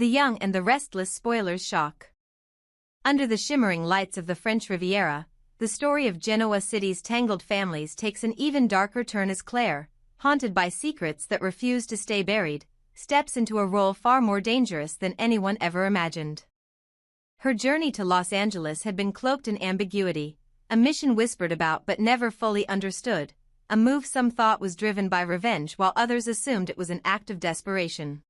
The Young and the Restless Spoilers shock. Under the shimmering lights of the French Riviera, the story of Genoa City's tangled families takes an even darker turn as Claire, haunted by secrets that refuse to stay buried, steps into a role far more dangerous than anyone ever imagined. Her journey to Los Angeles had been cloaked in ambiguity, a mission whispered about but never fully understood, a move some thought was driven by revenge while others assumed it was an act of desperation.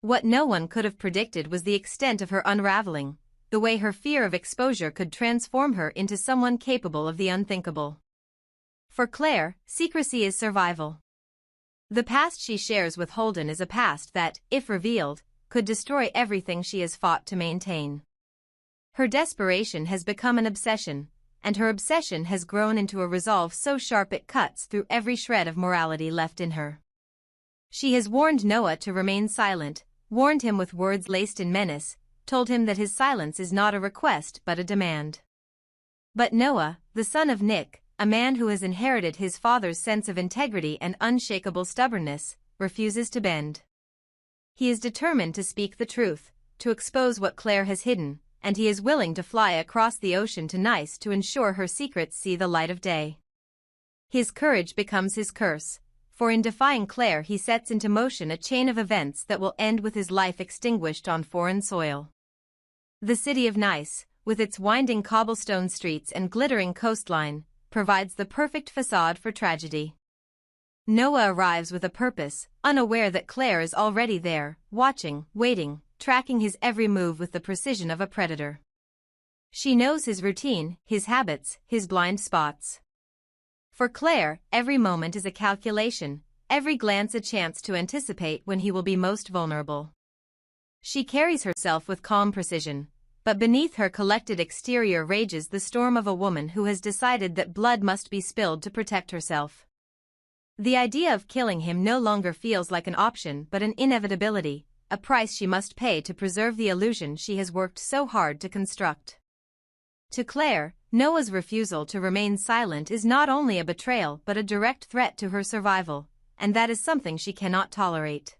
What no one could have predicted was the extent of her unraveling, the way her fear of exposure could transform her into someone capable of the unthinkable. For Claire, secrecy is survival. The past she shares with Holden is a past that, if revealed, could destroy everything she has fought to maintain. Her desperation has become an obsession, and her obsession has grown into a resolve so sharp it cuts through every shred of morality left in her. She has warned Noah to remain silent, warned him with words laced in menace, told him that his silence is not a request but a demand. But Noah, the son of Nick, a man who has inherited his father's sense of integrity and unshakable stubbornness, refuses to bend. He is determined to speak the truth, to expose what Claire has hidden, and he is willing to fly across the ocean to Nice to ensure her secrets see the light of day. His courage becomes his curse, for in defying Claire he sets into motion a chain of events that will end with his life extinguished on foreign soil. The city of Nice, with its winding cobblestone streets and glittering coastline, provides the perfect facade for tragedy. Noah arrives with a purpose, unaware that Claire is already there, watching, waiting, tracking his every move with the precision of a predator. She knows his routine, his habits, his blind spots. For Claire, every moment is a calculation, every glance a chance to anticipate when he will be most vulnerable. She carries herself with calm precision, but beneath her collected exterior rages the storm of a woman who has decided that blood must be spilled to protect herself. The idea of killing him no longer feels like an option but an inevitability, a price she must pay to preserve the illusion she has worked so hard to construct. To Claire, Noah's refusal to remain silent is not only a betrayal but a direct threat to her survival, and that is something she cannot tolerate.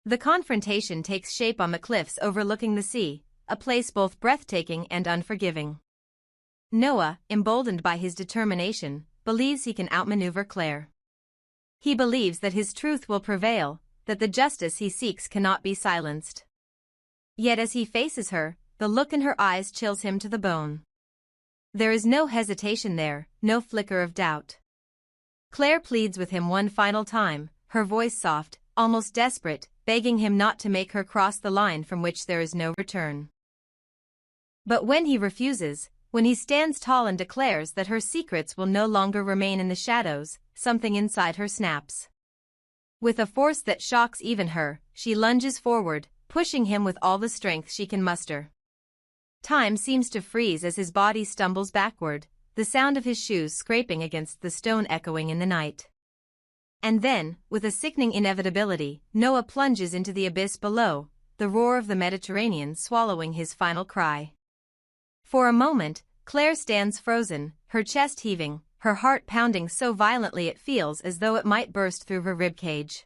The confrontation takes shape on the cliffs overlooking the sea, a place both breathtaking and unforgiving. Noah, emboldened by his determination, believes he can outmaneuver Claire. He believes that his truth will prevail, that the justice he seeks cannot be silenced. Yet as he faces her, the look in her eyes chills him to the bone. There is no hesitation there, no flicker of doubt. Claire pleads with him one final time, her voice soft, almost desperate, begging him not to make her cross the line from which there is no return. But when he refuses, when he stands tall and declares that her secrets will no longer remain in the shadows, something inside her snaps. With a force that shocks even her, she lunges forward, pushing him with all the strength she can muster. Time seems to freeze as his body stumbles backward, the sound of his shoes scraping against the stone echoing in the night. And then, with a sickening inevitability, Noah plunges into the abyss below, the roar of the Mediterranean swallowing his final cry. For a moment, Claire stands frozen, her chest heaving, her heart pounding so violently it feels as though it might burst through her ribcage.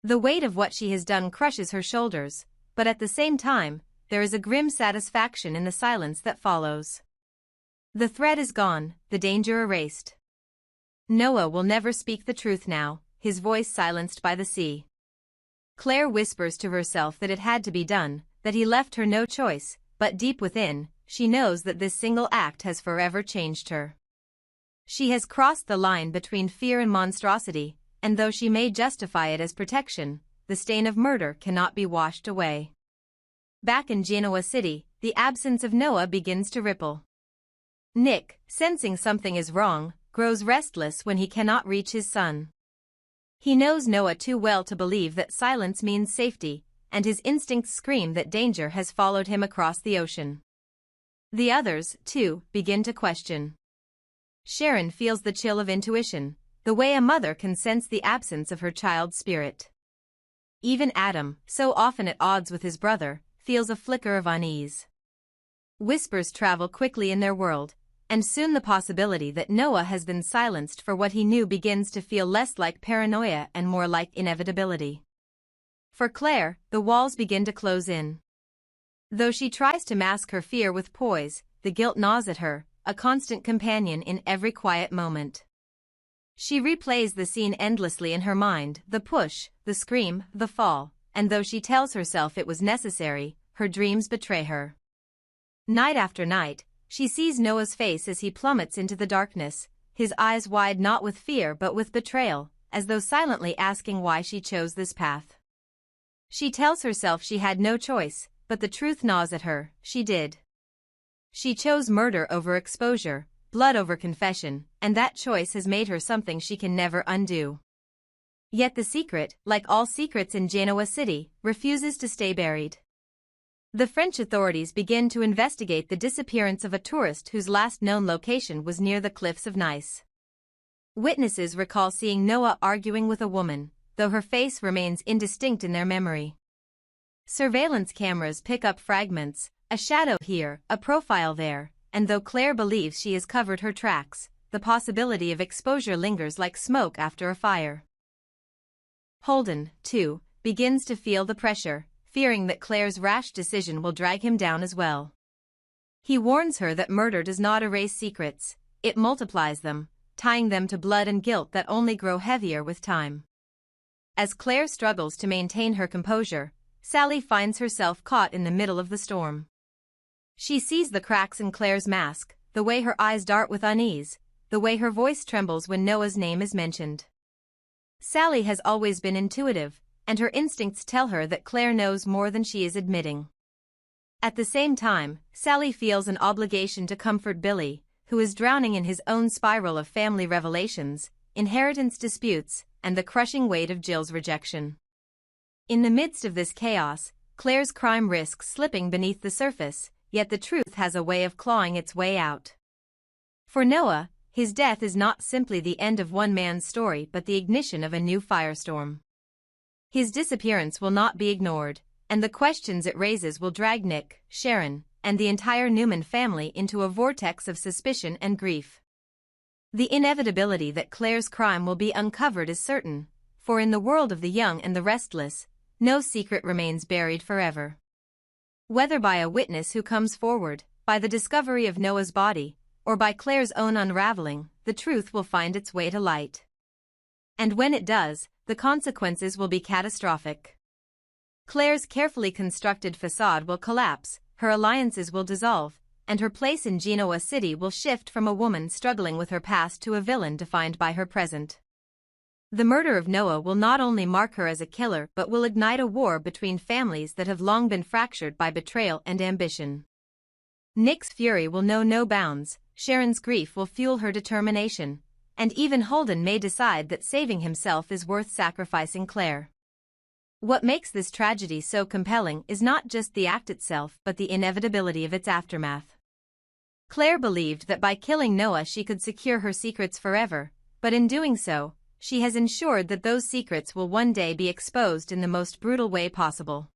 The weight of what she has done crushes her shoulders, but at the same time, there is a grim satisfaction in the silence that follows. The threat is gone, the danger erased. Noah will never speak the truth now, his voice silenced by the sea. Claire whispers to herself that it had to be done, that he left her no choice, but deep within, she knows that this single act has forever changed her. She has crossed the line between fear and monstrosity, and though she may justify it as protection, the stain of murder cannot be washed away. Back in Genoa City, the absence of Noah begins to ripple. Nick, sensing something is wrong, grows restless when he cannot reach his son. He knows Noah too well to believe that silence means safety, and his instincts scream that danger has followed him across the ocean. The others, too, begin to question. Sharon feels the chill of intuition, the way a mother can sense the absence of her child's spirit. Even Adam, so often at odds with his brother, feels a flicker of unease. Whispers travel quickly in their world, and soon the possibility that Noah has been silenced for what he knew begins to feel less like paranoia and more like inevitability. For Claire, the walls begin to close in. Though she tries to mask her fear with poise, the guilt gnaws at her, a constant companion in every quiet moment. She replays the scene endlessly in her mind, the push, the scream, the fall, and though she tells herself it was necessary, her dreams betray her. Night after night, she sees Noah's face as he plummets into the darkness, his eyes wide not with fear but with betrayal, as though silently asking why she chose this path. She tells herself she had no choice, but the truth gnaws at her, she did. She chose murder over exposure, blood over confession, and that choice has made her something she can never undo. Yet the secret, like all secrets in Genoa City, refuses to stay buried. The French authorities begin to investigate the disappearance of a tourist whose last known location was near the cliffs of Nice. Witnesses recall seeing Noah arguing with a woman, though her face remains indistinct in their memory. Surveillance cameras pick up fragments, a shadow here, a profile there, and though Claire believes she has covered her tracks, the possibility of exposure lingers like smoke after a fire. Holden, too, begins to feel the pressure, fearing that Claire's rash decision will drag him down as well. He warns her that murder does not erase secrets, it multiplies them, tying them to blood and guilt that only grow heavier with time. As Claire struggles to maintain her composure, Sally finds herself caught in the middle of the storm. She sees the cracks in Claire's mask, the way her eyes dart with unease, the way her voice trembles when Noah's name is mentioned. Sally has always been intuitive, and her instincts tell her that Claire knows more than she is admitting. At the same time, Sally feels an obligation to comfort Billy, who is drowning in his own spiral of family revelations, inheritance disputes, and the crushing weight of Jill's rejection. In the midst of this chaos, Claire's crime risks slipping beneath the surface, yet the truth has a way of clawing its way out. For Noah, his death is not simply the end of one man's story but the ignition of a new firestorm. His disappearance will not be ignored, and the questions it raises will drag Nick, Sharon, and the entire Newman family into a vortex of suspicion and grief. The inevitability that Claire's crime will be uncovered is certain, for in the world of the young and the restless, no secret remains buried forever. Whether by a witness who comes forward, by the discovery of Noah's body, or by Claire's own unraveling, the truth will find its way to light. And when it does, the consequences will be catastrophic. Claire's carefully constructed facade will collapse, her alliances will dissolve, and her place in Genoa City will shift from a woman struggling with her past to a villain defined by her present. The murder of Noah will not only mark her as a killer but will ignite a war between families that have long been fractured by betrayal and ambition. Nick's fury will know no bounds, Sharon's grief will fuel her determination, and even Holden may decide that saving himself is worth sacrificing Claire. What makes this tragedy so compelling is not just the act itself but the inevitability of its aftermath. Claire believed that by killing Noah she could secure her secrets forever, but in doing so, she has ensured that those secrets will one day be exposed in the most brutal way possible.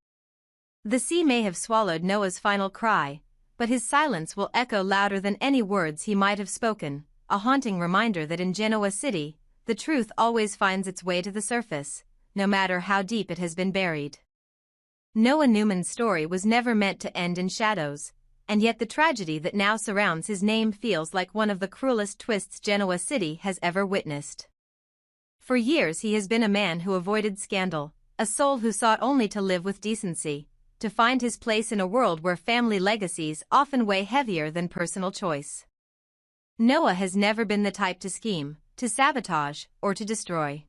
The sea may have swallowed Noah's final cry, but his silence will echo louder than any words he might have spoken, a haunting reminder that in Genoa City, the truth always finds its way to the surface, no matter how deep it has been buried. Noah Newman's story was never meant to end in shadows, and yet the tragedy that now surrounds his name feels like one of the cruelest twists Genoa City has ever witnessed. For years he has been a man who avoided scandal, a soul who sought only to live with decency, to find his place in a world where family legacies often weigh heavier than personal choice. Noah has never been the type to scheme, to sabotage, or to destroy.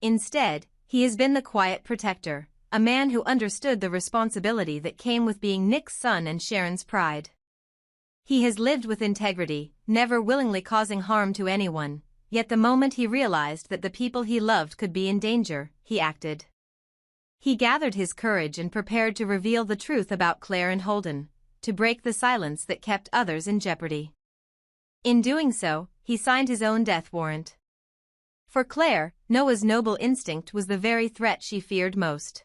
Instead, he has been the quiet protector, a man who understood the responsibility that came with being Nick's son and Sharon's pride. He has lived with integrity, never willingly causing harm to anyone, yet the moment he realized that the people he loved could be in danger, he acted. He gathered his courage and prepared to reveal the truth about Claire and Holden, to break the silence that kept others in jeopardy. In doing so, he signed his own death warrant. For Claire, Noah's noble instinct was the very threat she feared most.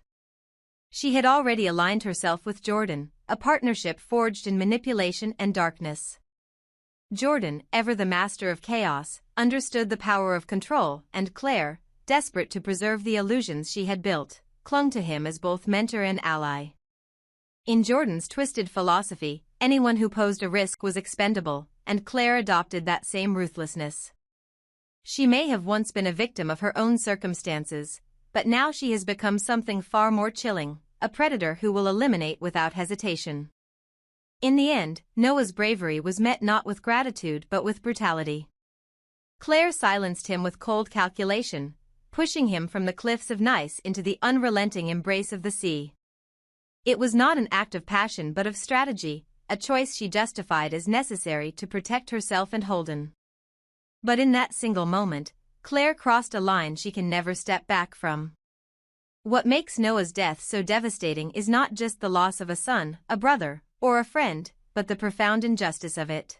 She had already aligned herself with Jordan, a partnership forged in manipulation and darkness. Jordan, ever the master of chaos, understood the power of control, and Claire, desperate to preserve the illusions she had built, clung to him as both mentor and ally. In Jordan's twisted philosophy, anyone who posed a risk was expendable, and Claire adopted that same ruthlessness. She may have once been a victim of her own circumstances, but now she has become something far more chilling, a predator who will eliminate without hesitation. In the end, Noah's bravery was met not with gratitude but with brutality. Claire silenced him with cold calculation, pushing him from the cliffs of Nice into the unrelenting embrace of the sea. It was not an act of passion but of strategy, a choice she justified as necessary to protect herself and Holden. But in that single moment, Claire crossed a line she can never step back from. What makes Noah's death so devastating is not just the loss of a son, a brother, or a friend, but the profound injustice of it.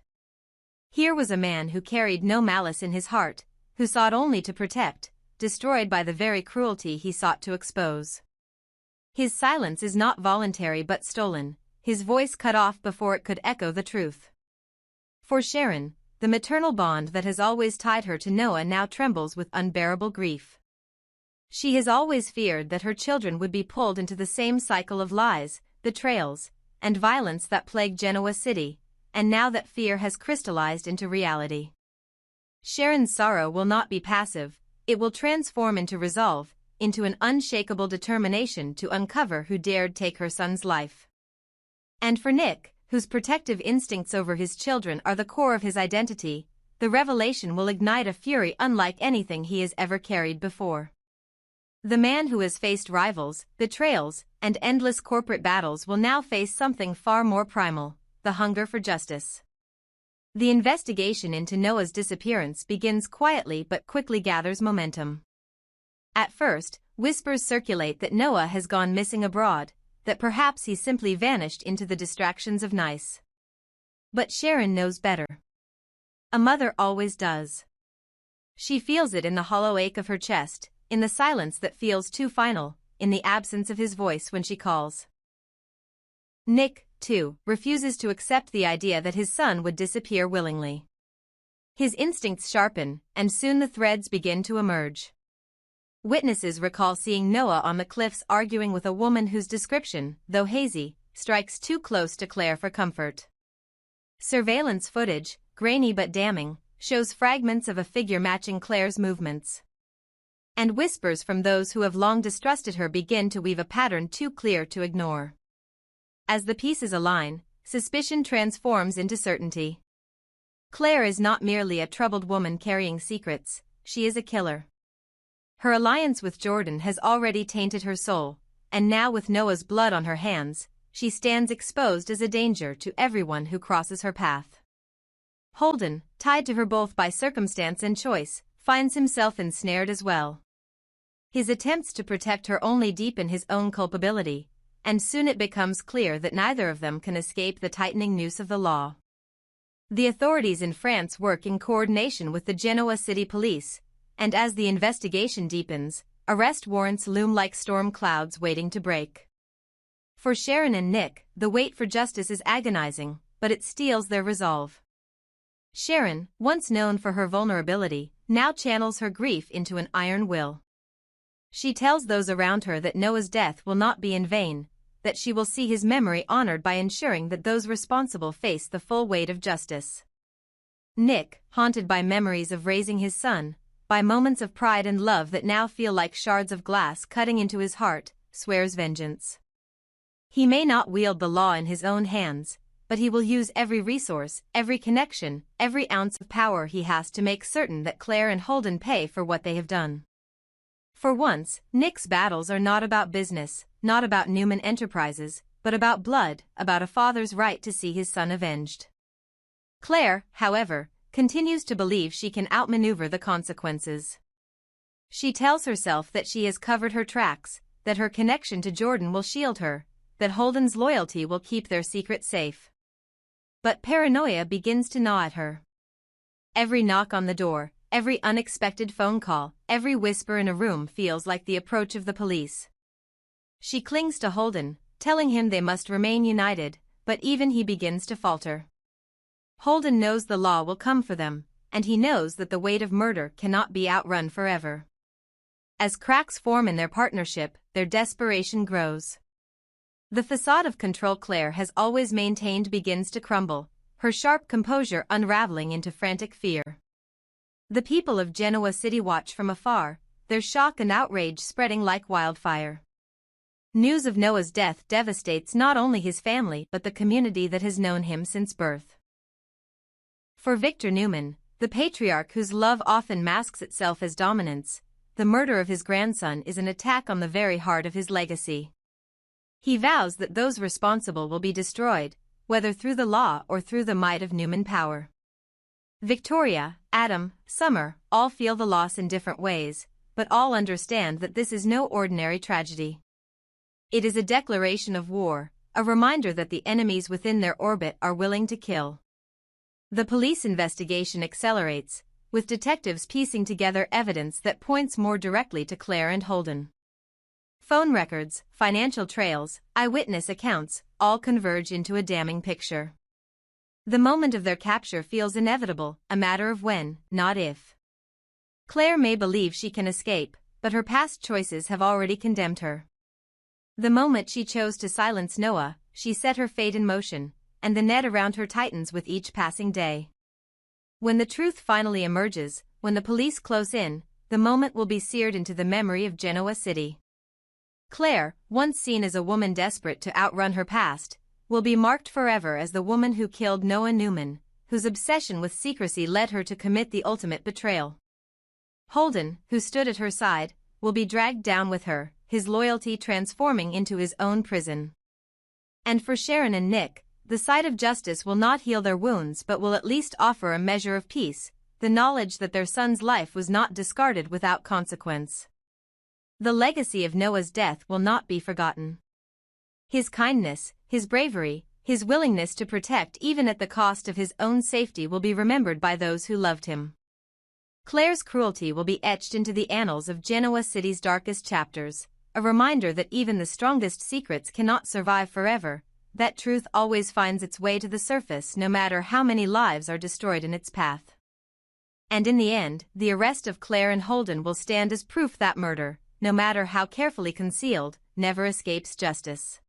Here was a man who carried no malice in his heart, who sought only to protect, destroyed by the very cruelty he sought to expose. His silence is not voluntary but stolen, his voice cut off before it could echo the truth. For Sharon, the maternal bond that has always tied her to Noah now trembles with unbearable grief. She has always feared that her children would be pulled into the same cycle of lies, betrayals, and violence that plagued Genoa City, and now that fear has crystallized into reality. Sharon's sorrow will not be passive, it will transform into resolve, into an unshakable determination to uncover who dared take her son's life. And for Nick, whose protective instincts over his children are the core of his identity, the revelation will ignite a fury unlike anything he has ever carried before. The man who has faced rivals, betrayals, and endless corporate battles will now face something far more primal, the hunger for justice. The investigation into Noah's disappearance begins quietly but quickly gathers momentum. At first, whispers circulate that Noah has gone missing abroad, that perhaps he simply vanished into the distractions of Nice. But Sharon knows better. A mother always does. She feels it in the hollow ache of her chest, in the silence that feels too final, in the absence of his voice when she calls. Nick, too, refuses to accept the idea that his son would disappear willingly. His instincts sharpen, and soon the threads begin to emerge. Witnesses recall seeing Noah on the cliffs arguing with a woman whose description, though hazy, strikes too close to Claire for comfort. Surveillance footage, grainy but damning, shows fragments of a figure matching Claire's movements. And whispers from those who have long distrusted her begin to weave a pattern too clear to ignore. As the pieces align, suspicion transforms into certainty. Claire is not merely a troubled woman carrying secrets, she is a killer. Her alliance with Jordan has already tainted her soul, and now with Noah's blood on her hands, she stands exposed as a danger to everyone who crosses her path. Holden, tied to her both by circumstance and choice, finds himself ensnared as well. His attempts to protect her only deepen his own culpability, and soon it becomes clear that neither of them can escape the tightening noose of the law. The authorities in France work in coordination with the Genoa City Police, and as the investigation deepens, arrest warrants loom like storm clouds waiting to break. For Sharon and Nick, the wait for justice is agonizing, but it steels their resolve. Sharon, once known for her vulnerability, now channels her grief into an iron will. She tells those around her that Noah's death will not be in vain, that she will see his memory honored by ensuring that those responsible face the full weight of justice. Nick, haunted by memories of raising his son, by moments of pride and love that now feel like shards of glass cutting into his heart, swears vengeance. He may not wield the law in his own hands, but he will use every resource, every connection, every ounce of power he has to make certain that Claire and Holden pay for what they have done. For once, Nick's battles are not about business, not about Newman Enterprises, but about blood, about a father's right to see his son avenged. Claire, however, continues to believe she can outmaneuver the consequences. She tells herself that she has covered her tracks, that her connection to Jordan will shield her, that Holden's loyalty will keep their secret safe. But paranoia begins to gnaw at her. Every knock on the door, every unexpected phone call, every whisper in a room feels like the approach of the police. She clings to Holden, telling him they must remain united, but even he begins to falter. Holden knows the law will come for them, and he knows that the weight of murder cannot be outrun forever. As cracks form in their partnership, their desperation grows. The facade of control Claire has always maintained begins to crumble, her sharp composure unraveling into frantic fear. The people of Genoa City watch from afar, their shock and outrage spreading like wildfire. News of Noah's death devastates not only his family but the community that has known him since birth. For Victor Newman, the patriarch whose love often masks itself as dominance, the murder of his grandson is an attack on the very heart of his legacy. He vows that those responsible will be destroyed, whether through the law or through the might of Newman power. Victoria, Adam, Summer, all feel the loss in different ways, but all understand that this is no ordinary tragedy. It is a declaration of war, a reminder that the enemies within their orbit are willing to kill. The police investigation accelerates, with detectives piecing together evidence that points more directly to Claire and Holden. Phone records, financial trails, eyewitness accounts, all converge into a damning picture. The moment of their capture feels inevitable, a matter of when, not if. Claire may believe she can escape, but her past choices have already condemned her. The moment she chose to silence Noah, she set her fate in motion, and the net around her tightens with each passing day. When the truth finally emerges, when the police close in, the moment will be seared into the memory of Genoa City. Claire, once seen as a woman desperate to outrun her past, will be marked forever as the woman who killed Noah Newman, whose obsession with secrecy led her to commit the ultimate betrayal. Holden, who stood at her side, will be dragged down with her, his loyalty transforming into his own prison. And for Sharon and Nick, the sight of justice will not heal their wounds but will at least offer a measure of peace, the knowledge that their son's life was not discarded without consequence. The legacy of Noah's death will not be forgotten. His kindness, his bravery, his willingness to protect even at the cost of his own safety will be remembered by those who loved him. Claire's cruelty will be etched into the annals of Genoa City's darkest chapters, a reminder that even the strongest secrets cannot survive forever, that truth always finds its way to the surface no matter how many lives are destroyed in its path. And in the end, the arrest of Claire and Holden will stand as proof that murder, no matter how carefully concealed, never escapes justice.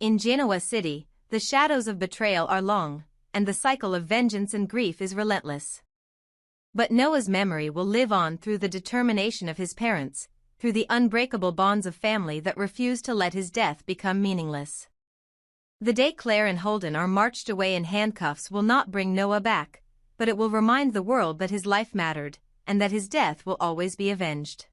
In Genoa City, the shadows of betrayal are long, and the cycle of vengeance and grief is relentless. But Noah's memory will live on through the determination of his parents, through the unbreakable bonds of family that refuse to let his death become meaningless. The day Claire and Holden are marched away in handcuffs will not bring Noah back, but it will remind the world that his life mattered, and that his death will always be avenged.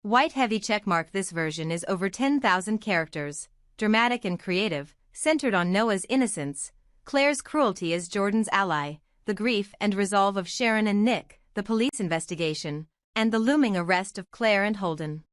White heavy checkmark. This version is over 10,000 characters, dramatic and creative, centered on Noah's innocence, Claire's cruelty as Jordan's ally, the grief and resolve of Sharon and Nick, the police investigation, and the looming arrest of Claire and Holden.